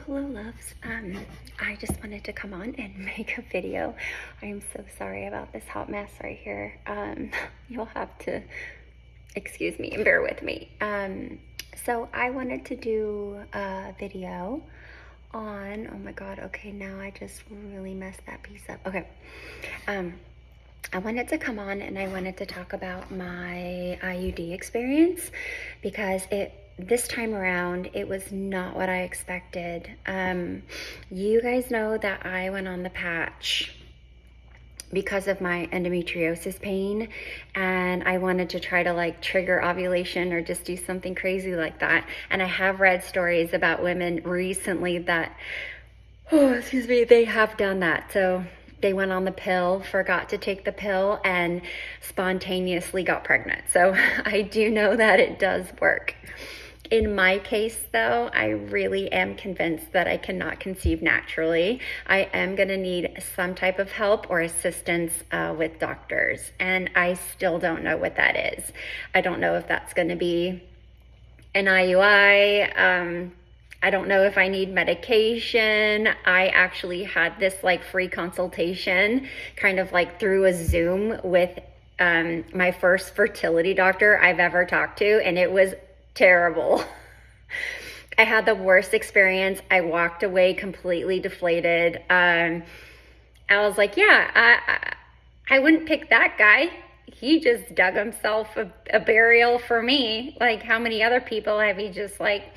Hello loves. I just wanted to come on and make a video. I am so sorry about this hot mess right here. You'll have to excuse me and bear with me. So I wanted to do a video on, oh my God, okay, now I just really messed that piece up. Okay. I wanted to come on and I wanted to talk about my IUD experience because this time around, it was not what I expected. You guys know that I went on the patch because of my endometriosis pain, and I wanted to try to like trigger ovulation or just do something crazy like that. And I have read stories about women recently that, they have done that. So they went on the pill, forgot to take the pill, and spontaneously got pregnant. So I do know that it does work. In my case, though, I really am convinced that I cannot conceive naturally. I am going to need some type of help or assistance with doctors, and I still don't know what that is. I don't know if that's going to be an IUI. I don't know if I need medication. I actually had this like free consultation kind of like through a Zoom with my first fertility doctor I've ever talked to, and it was terrible. I had the worst experience. I walked away completely deflated. I was like, yeah, I wouldn't pick that guy. He just dug himself a burial for me. Like, how many other people have he just like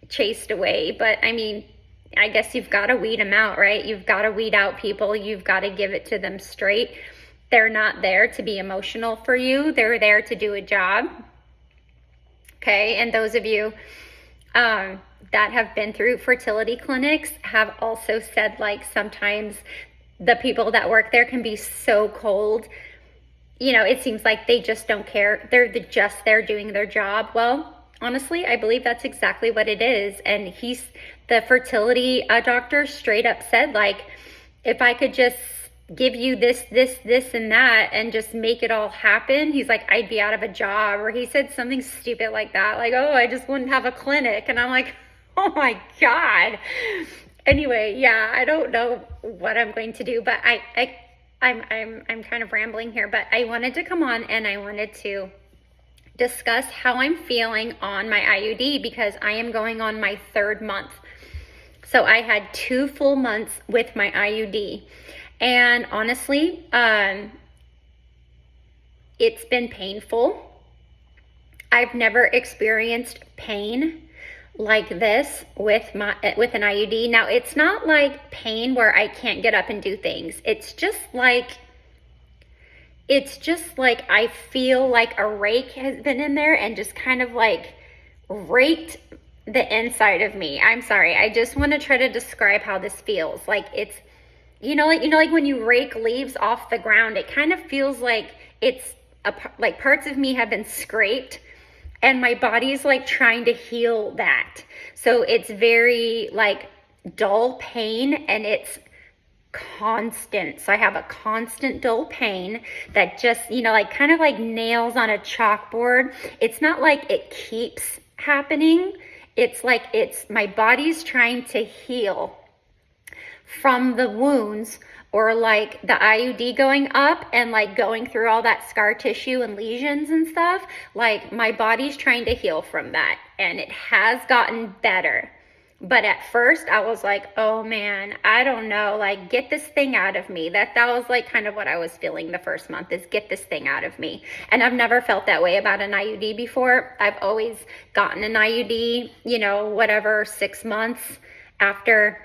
chased away? But I mean, I guess you've got to weed them out, right? You've got to weed out people. You've got to give it to them straight. They're not there to be emotional for you. They're there to do a job. Okay, and those of you that have been through fertility clinics have also said like sometimes the people that work there can be so cold. You know, it seems like they just don't care. They're just there doing their job. Well, honestly, I believe that's exactly what it is. And the fertility doctor straight up said like, if I could just give you this, and that, and just make it all happen, he's like, I'd be out of a job. Or he said something stupid like that, like, oh, I just wouldn't have a clinic. And I'm like, oh my God. Anyway, yeah, I don't know what I'm going to do, but I'm kind of rambling here, but I wanted to come on and I wanted to discuss how I'm feeling on my IUD because I am going on my 3rd month. So I had 2 full months with my IUD. And honestly, it's been painful. I've never experienced pain like this with an IUD. Now, it's not like pain where I can't get up and do things. It's just like I feel like a rake has been in there and just kind of like raked the inside of me. I'm sorry. I just want to try to describe how this feels. Like it's, like when you rake leaves off the ground, it kind of feels like like parts of me have been scraped and my body's like trying to heal that. So it's very like dull pain and it's constant. So I have a constant dull pain that just, like kind of like nails on a chalkboard. It's not like it keeps happening. It's like my body's trying to heal from the wounds or like the IUD going up and like going through all that scar tissue and lesions and stuff. Like my body's trying to heal from that, and it has gotten better. But at first I was like, oh man, I don't know, like get this thing out of me. That was like kind of what I was feeling the first month, is get this thing out of me. And I've never felt that way about an IUD before. I've always gotten an IUD, 6 months after,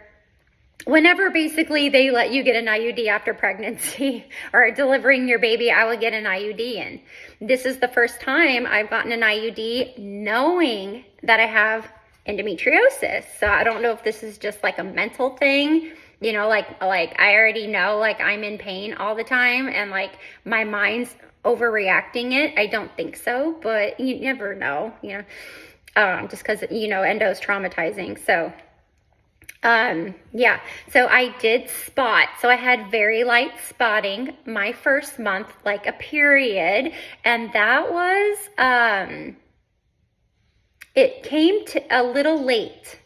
whenever basically they let you get an IUD after pregnancy or delivering your baby, I would get an IUD in. This is the first time I've gotten an IUD knowing that I have endometriosis. So I don't know if this is just like a mental thing, like I already know like I'm in pain all the time and like my mind's overreacting it. I don't think so, but you never know, just because, endo's traumatizing. So yeah, so I did spot. So I had very light spotting my first month, like a period, and that was, it came to a little late.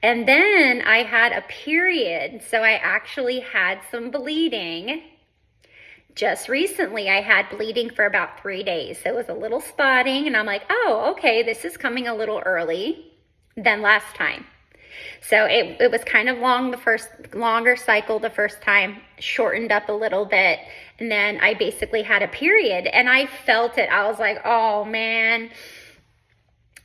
And then I had a period, so I actually had some bleeding. Just recently, I had bleeding for about 3 days. So it was a little spotting, and I'm like, oh, okay, this is coming a little early than last time. So it was kind of longer cycle the first time, shortened up a little bit. And then I basically had a period, and I felt it. I was like, oh man,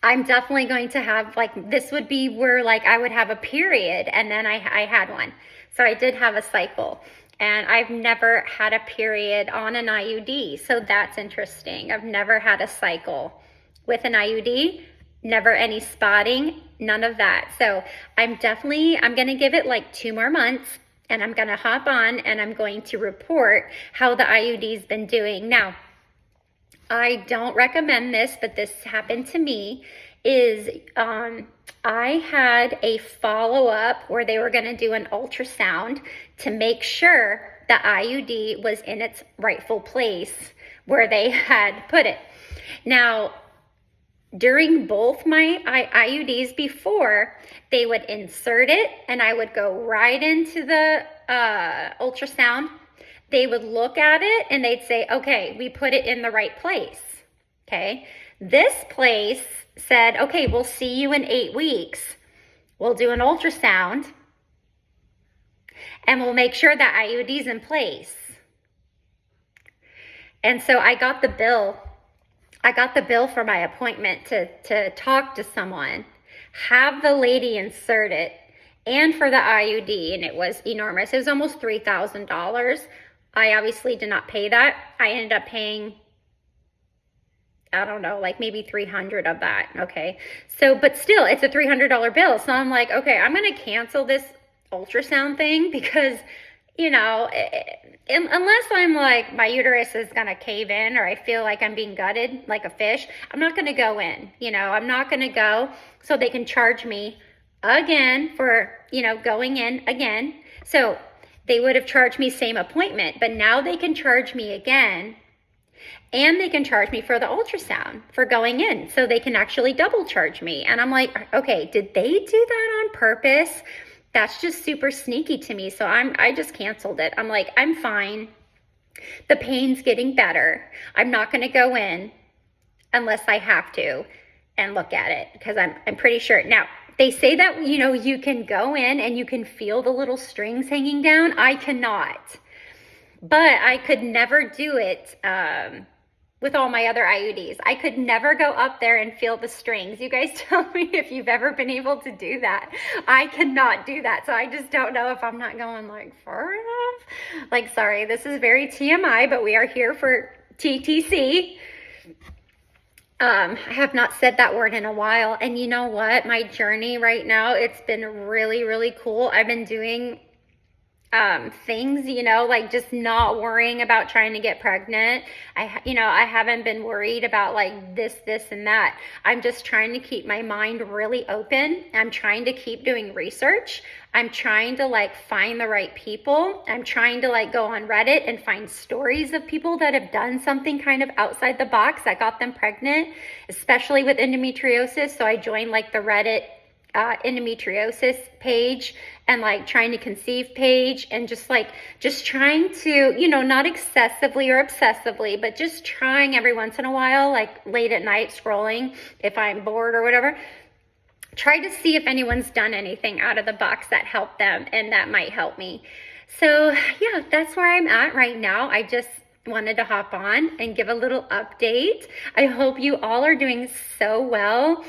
I'm definitely going to have, like, this would be where like I would have a period, and then I had one. So I did have a cycle, and I've never had a period on an IUD. So that's interesting. I've never had a cycle with an IUD, never any spotting, none of that. So I'm going to give it like 2 more months, and I'm going to hop on and I'm going to report how the IUD's been doing. Now, I don't recommend this, but this happened to me, is I had a follow-up where they were going to do an ultrasound to make sure the IUD was in its rightful place where they had put it. Now, during both my IUDs before, they would insert it and I would go right into the ultrasound. They would look at it and they'd say, okay, we put it in the right place. Okay. This place said, okay, we'll see you in 8 weeks. We'll do an ultrasound and we'll make sure that IUD's in place. And so I got the bill. I got the bill for my appointment to talk to someone, have the lady insert it, and for the IUD, and it was enormous. It was almost $3,000. I obviously did not pay that. I ended up paying, I don't know, like maybe 300 of that. Okay. So, but still, it's a $300 bill. So I'm like, okay, I'm going to cancel this ultrasound thing because, you know, unless I'm like, my uterus is going to cave in or I feel like I'm being gutted like a fish, I'm not going to go in. You know, I'm not going to go so they can charge me again for, you know, going in again. So they would have charged me same appointment, but now they can charge me again, and they can charge me for the ultrasound for going in. So they can actually double charge me. And I'm like, okay, did they do that on purpose? That's just super sneaky to me. So I just canceled it. I'm like, I'm fine. The pain's getting better. I'm not going to go in unless I have to and look at it, because I'm pretty sure. Now, they say that, you know, you can go in and you can feel the little strings hanging down. I cannot. But I could never do it with all my other IUDs. I could never go up there and feel the strings. You guys tell me if you've ever been able to do that. I cannot do that. So I just don't know if I'm not going like far enough. Like, sorry, this is very TMI, but we are here for TTC. I have not said that word in a while. And you know what? My journey right now, it's been really, really cool. I've been doing things, you know, like just not worrying about trying to get pregnant. I haven't been worried about like this, and that. I'm just trying to keep my mind really open. I'm trying to keep doing research. I'm trying to like find the right people. I'm trying to like go on Reddit and find stories of people that have done something kind of outside the box that got them pregnant, especially with endometriosis. So I joined like the Reddit endometriosis page and like trying to conceive page, and just trying to, you know, not excessively or obsessively, but just trying every once in a while, like late at night scrolling if I'm bored or whatever, try to see if anyone's done anything out of the box that helped them and that might help me. So yeah, that's where I'm at right now. I just wanted to hop on and give a little update. I hope you all are doing so well.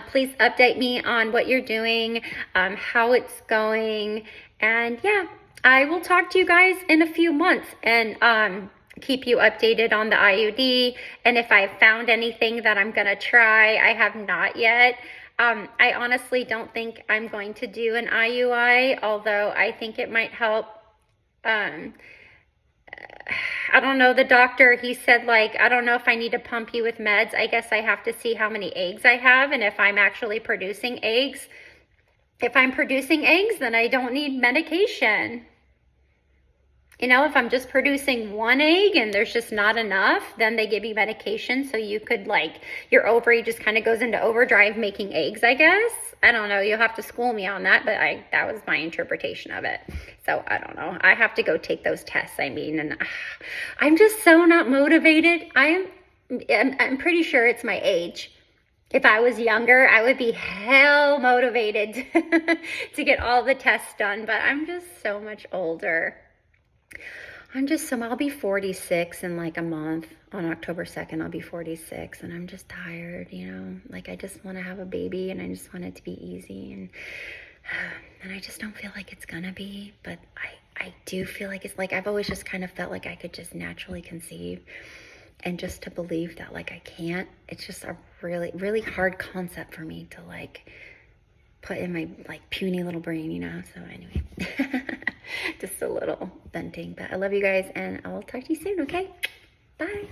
Please update me on what you're doing, how it's going. And yeah, I will talk to you guys in a few months and keep you updated on the IUD. And if I've found anything that I'm going to try, I have not yet. I honestly don't think I'm going to do an IUI, although I think it might help. I don't know, the doctor, he said like, I don't know if I need to pump you with meds. I guess I have to see how many eggs I have and if I'm actually producing eggs. If I'm producing eggs, then I don't need medication. You know, if I'm just producing one egg and there's just not enough, then they give you medication so you could, like, your ovary just kind of goes into overdrive making eggs, I guess. I don't know. You'll have to school me on that, but that was my interpretation of it. So I don't know. I have to go take those tests, I mean, and I'm just so not motivated. I'm pretty sure it's my age. If I was younger, I would be hell motivated to get all the tests done, but I'm just so much older. I'll be 46 in like a month. On October 2nd, I'll be 46, and I'm just tired, you know? Like, I just want to have a baby, and I just want it to be easy, and I just don't feel like it's gonna be, but I do feel like it's like, I've always just kind of felt like I could just naturally conceive, and just to believe that, like, I can't, it's just a really, really hard concept for me to, like, put in my, like, puny little brain, you know? So anyway, just a little venting, but I love you guys, and I will talk to you soon, okay? Bye.